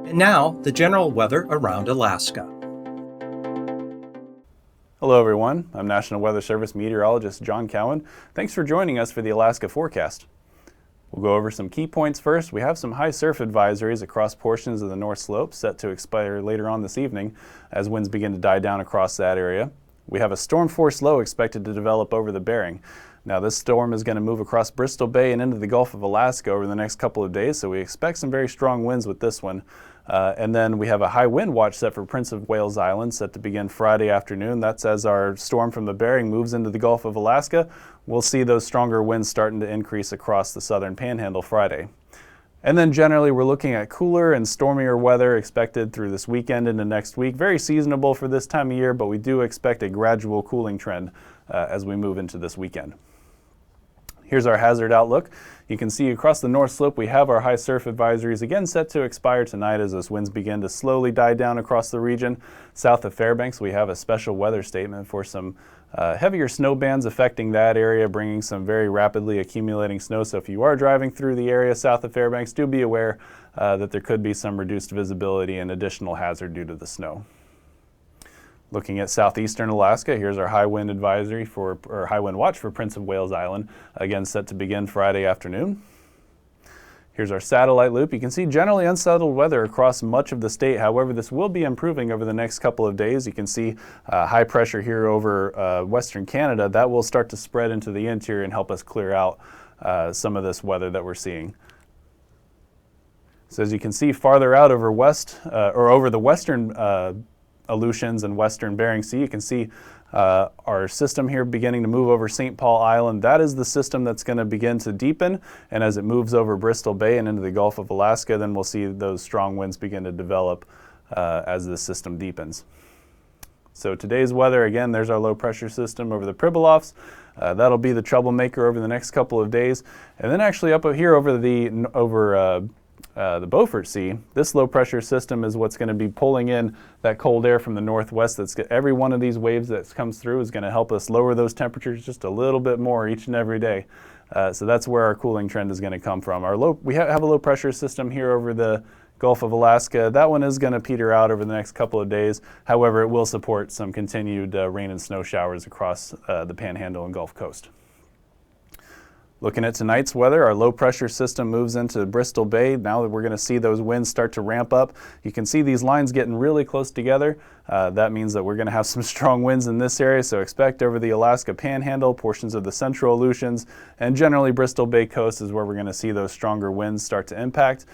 And now, the general weather around Alaska. Hello everyone, I'm National Weather Service Meteorologist John Cowan. Thanks for joining us for the Alaska forecast. We'll go over some key points first. We have some high surf advisories across portions of the North Slope set to expire later on this evening as winds begin to die down across that area. We have a storm force low expected to develop over the Bering. Now this storm is going to move across Bristol Bay and into the Gulf of Alaska over the next couple of days, so we expect some very strong winds with this one. And then we have a high wind watch set for Prince of Wales Island set to begin Friday afternoon. That's as our storm from the Bering moves into the Gulf of Alaska. We'll see those stronger winds starting to increase across the southern panhandle Friday. And then generally we're looking at cooler and stormier weather expected through this weekend into next week. Very seasonable for this time of year, but we do expect a gradual cooling trend as we move into this weekend. Here's our hazard outlook. You can see across the North Slope we have our high surf advisories again set to expire tonight as those winds begin to slowly die down across the region. South of Fairbanks we have a special weather statement for some heavier snow bands affecting that area, bringing some very rapidly accumulating snow. So if you are driving through the area south of Fairbanks, do be aware that there could be some reduced visibility and additional hazard due to the snow. Looking at southeastern Alaska, here's our high wind advisory or high wind watch for Prince of Wales Island, again set to begin Friday afternoon. Here's our satellite loop. You can see generally unsettled weather across much of the state. However, this will be improving over the next couple of days. You can see high pressure here over western Canada. That will start to spread into the interior and help us clear out some of this weather that we're seeing. So as you can see farther out over over the western Aleutians and western Bering Sea, you can see our system here beginning to move over St. Paul Island. That is the system that's going to begin to deepen, and as it moves over Bristol Bay and into the Gulf of Alaska, then we'll see those strong winds begin to develop as the system deepens. So today's weather, again, there's our low pressure system over the Pribilofs. That'll be the troublemaker over the next couple of days. And then actually up here over the Beaufort Sea, this low pressure system is what's going to be pulling in that cold air from the northwest. Every one of these waves that comes through is going to help us lower those temperatures just a little bit more each and every day. So that's where our cooling trend is going to come from. We have a low pressure system here over the Gulf of Alaska. That one is going to peter out over the next couple of days. However, it will support some continued rain and snow showers across the Panhandle and Gulf Coast. Looking at tonight's weather, our low pressure system moves into Bristol Bay. Now that we're going to see those winds start to ramp up, you can see these lines getting really close together. That means that we're going to have some strong winds in this area, so expect over the Alaska Panhandle, portions of the central Aleutians, and generally Bristol Bay coast is where we're going to see those stronger winds start to impact.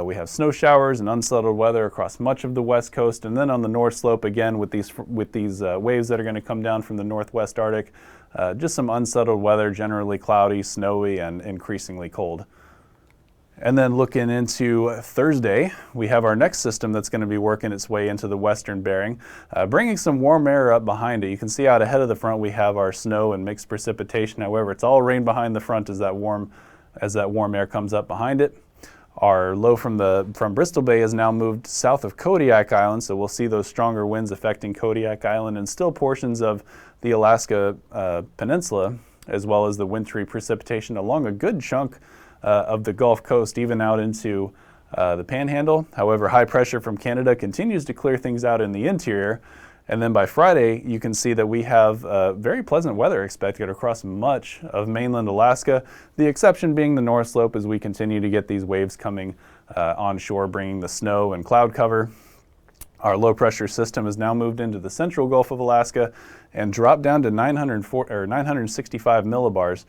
We have snow showers and unsettled weather across much of the west coast, and then on the North Slope again with these waves that are going to come down from the northwest Arctic. Just some unsettled weather, generally cloudy, snowy, and increasingly cold. And then looking into Thursday, we have our next system that's going to be working its way into the western Bering, bringing some warm air up behind it. You can see out ahead of the front we have our snow and mixed precipitation. However, it's all rain behind the front as that warm air comes up behind it. Our low from Bristol Bay has now moved south of Kodiak Island, so we'll see those stronger winds affecting Kodiak Island and still portions of the Alaska Peninsula, as well as the wintry precipitation along a good chunk of the Gulf Coast, even out into the Panhandle. However, high pressure from Canada continues to clear things out in the interior. And then by Friday, you can see that we have very pleasant weather expected across much of mainland Alaska, the exception being the North Slope as we continue to get these waves coming onshore, bringing the snow and cloud cover. Our low pressure system has now moved into the central Gulf of Alaska and dropped down to 965 millibars.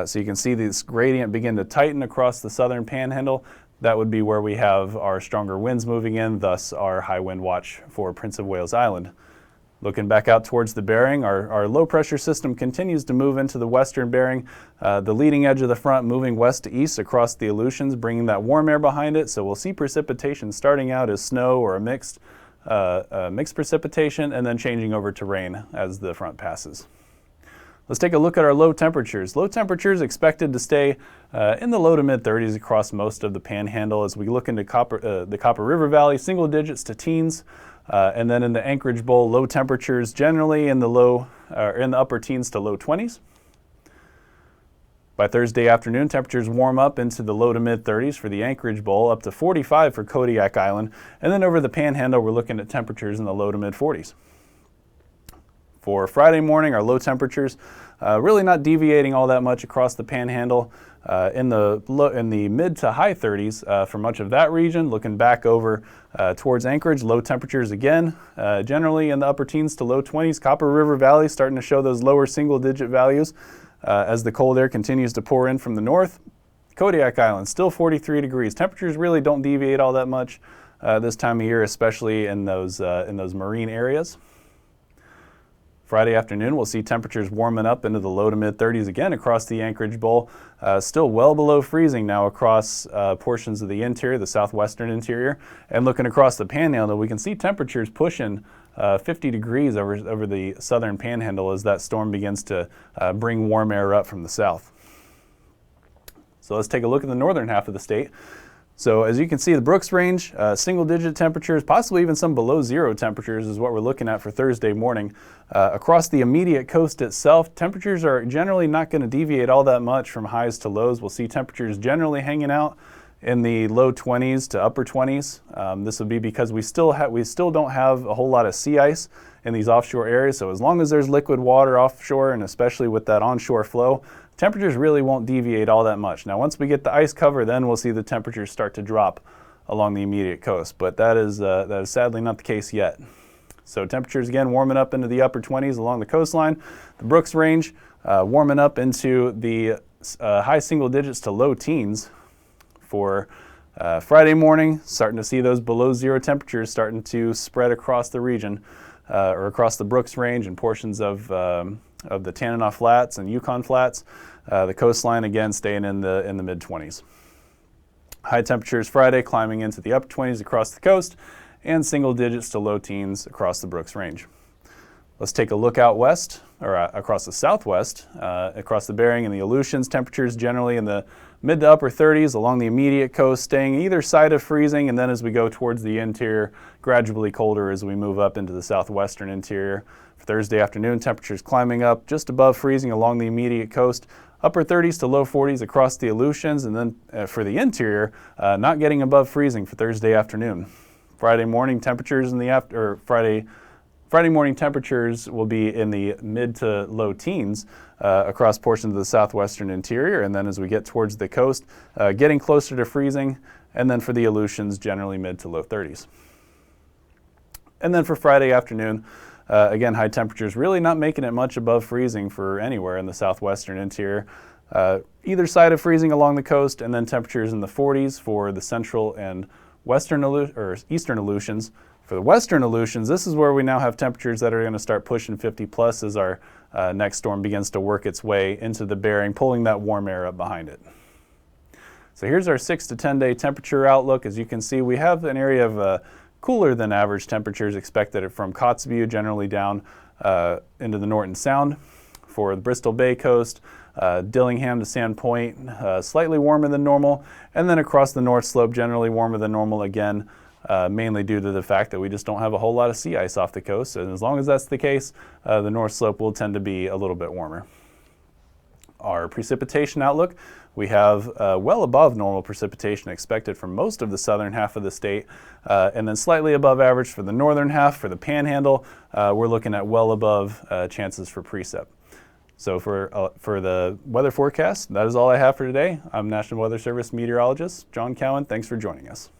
So you can see this gradient begin to tighten across the southern panhandle. That would be where we have our stronger winds moving in, thus our high wind watch for Prince of Wales Island. Looking back out towards the Bering, our low pressure system continues to move into the western Bering. The leading edge of the front moving west to east across the Aleutians, bringing that warm air behind it. So we'll see precipitation starting out as snow or a mixed precipitation and then changing over to rain as the front passes. Let's take a look at our low temperatures. Low temperatures expected to stay in the low to mid 30s across most of the Panhandle as we look into the Copper River Valley, single digits to teens. And then in the Anchorage Bowl, low temperatures generally in the upper teens to low 20s. By Thursday afternoon, temperatures warm up into the low to mid 30s for the Anchorage Bowl, up to 45 for Kodiak Island, and then over the Panhandle, we're looking at temperatures in the low to mid 40s. For Friday morning, our low temperatures really not deviating all that much across the Panhandle, in the mid to high 30s for much of that region. Looking back over towards Anchorage, low temperatures again, generally in the upper teens to low 20s. Copper River Valley starting to show those lower single-digit values as the cold air continues to pour in from the north. Kodiak Island, still 43 degrees. Temperatures really don't deviate all that much this time of year, especially in those marine areas. Friday afternoon, we'll see temperatures warming up into the low to mid 30s again across the Anchorage Bowl. Still well below freezing now across portions of the interior, the southwestern interior. And looking across the Panhandle, we can see temperatures pushing 50 degrees over the southern Panhandle as that storm begins to bring warm air up from the south. So let's take a look at the northern half of the state. So as you can see, the Brooks Range, single-digit temperatures, possibly even some below zero temperatures is what we're looking at for Thursday morning. Across the immediate coast itself, temperatures are generally not going to deviate all that much from highs to lows. We'll see temperatures generally hanging out in the low 20s to upper 20s. This would be because we still don't have a whole lot of sea ice in these offshore areas. So as long as there's liquid water offshore, and especially with that onshore flow, temperatures really won't deviate all that much. Now, once we get the ice cover, then we'll see the temperatures start to drop along the immediate coast, but that is sadly not the case yet. So temperatures again warming up into the upper 20s along the coastline. The Brooks Range warming up into the high single digits to low teens for Friday morning. Starting to see those below zero temperatures starting to spread across the region or across the Brooks Range and portions of the Tanana Flats and Yukon Flats. The coastline again staying in the mid 20s. High temperatures Friday climbing into the upper 20s across the coast and single digits to low teens across the Brooks Range. Let's take a look out west or across the southwest, across the Bering and the Aleutians. Temperatures generally in the mid to upper 30s along the immediate coast, staying either side of freezing, and then as we go towards the interior, gradually colder as we move up into the southwestern interior. For Thursday afternoon, temperatures climbing up just above freezing along the immediate coast, upper 30s to low 40s across the Aleutians, and then for the interior, not getting above freezing for Thursday afternoon. Friday morning temperatures Friday morning temperatures will be in the mid to low teens across portions of the southwestern interior, and then as we get towards the coast, getting closer to freezing, and then for the Aleutians, generally mid to low 30s. And then for Friday afternoon, again, high temperatures really not making it much above freezing for anywhere in the southwestern interior. Either side of freezing along the coast, and then temperatures in the 40s for the central and eastern Aleutians. For the western Aleutians, this is where we now have temperatures that are going to start pushing 50 plus as our next storm begins to work its way into the Bering, pulling that warm air up behind it. So here's our 6 to 10 day temperature outlook. As you can see, we have an area of cooler than average temperatures expected from Kotzebue, generally down into the Norton Sound. For the Bristol Bay coast, Dillingham to Sandpoint, slightly warmer than normal, and then across the North Slope, generally warmer than normal again, mainly due to the fact that we just don't have a whole lot of sea ice off the coast. And as long as that's the case, the North Slope will tend to be a little bit warmer. Our precipitation outlook, we have well above normal precipitation expected for most of the southern half of the state, and then slightly above average for the northern half. For the Panhandle, we're looking at well above chances for precip. So for the weather forecast, that is all I have for today. I'm National Weather Service meteorologist John Cowan. Thanks for joining us.